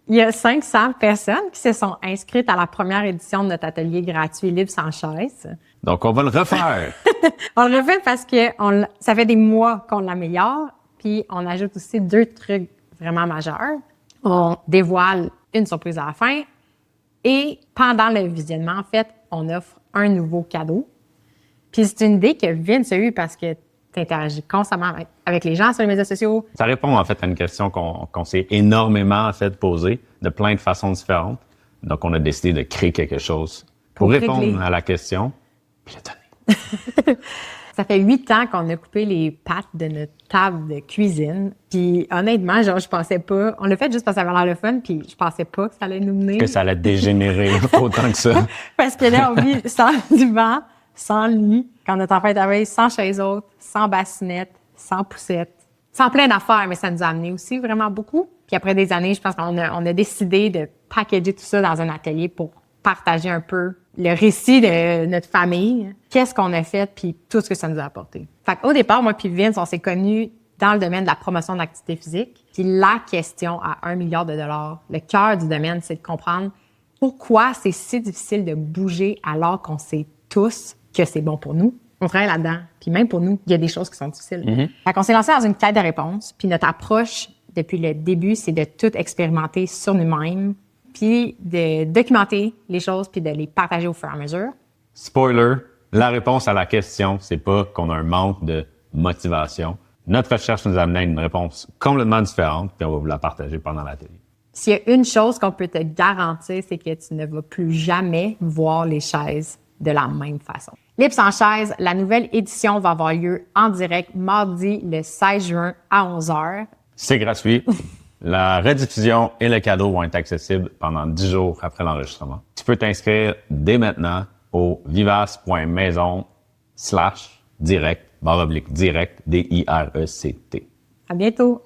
Il y a 500 personnes qui se sont inscrites à la première édition de notre atelier gratuit Libre sans chaise. Donc, on va le refaire. On le refait parce que ça fait des mois qu'on l'améliore, puis on ajoute aussi 2 trucs vraiment majeurs. On dévoile une surprise à la fin et pendant le visionnement, en fait, on offre un nouveau cadeau. Puis c'est une idée que Vince a eue parce que tu interagis constamment avec les gens sur les médias sociaux. Ça répond en fait à une question qu'on s'est énormément en fait posée de plein de façons différentes. Donc, on a décidé de créer quelque chose pour répondre à la question puis le donner. Ça fait 8 ans qu'on a coupé les pattes de notre table de cuisine. Puis honnêtement, genre, je pensais pas... On l'a fait juste parce que ça avait l'air le fun, puis je pensais pas que ça allait nous mener. Que ça allait dégénérer autant que ça. Parce que là, on vit sans divan, sans lit, quand notre enfant est arrivé, sans chaise haute, sans bassinette, sans poussette, sans plein d'affaires, mais ça nous a amené aussi vraiment beaucoup. Puis après des années, je pense qu'on a décidé de packager tout ça dans un atelier pour partager un peu le récit de notre famille, qu'est-ce qu'on a fait, puis tout ce que ça nous a apporté. Fait qu'au départ, moi puis Vince, on s'est connus dans le domaine de la promotion de l'activité physique. Puis la question à 1 milliard de dollars, le cœur du domaine, c'est de comprendre pourquoi c'est si difficile de bouger alors qu'on sait tous que c'est bon pour nous. On travaille là-dedans. Puis même pour nous, il y a des choses qui sont difficiles. Fait qu'on s'est lancé dans une quête de réponses. Puis notre approche, depuis le début, c'est de tout expérimenter sur nous-mêmes, puis de documenter les choses, puis de les partager au fur et à mesure. Spoiler, la réponse à la question, c'est pas qu'on a un manque de motivation. Notre recherche nous a amené à une réponse complètement différente, puis on va vous la partager pendant l'atelier. S'il y a une chose qu'on peut te garantir, c'est que tu ne vas plus jamais voir les chaises de la même façon. Libre sans chaise, la nouvelle édition va avoir lieu en direct mardi le 16 juin à 11h. C'est gratuit. La rediffusion et le cadeau vont être accessibles pendant 10 jours après l'enregistrement. Tu peux t'inscrire dès maintenant au vivace.maison/direct, /direct, DIRECT. À bientôt!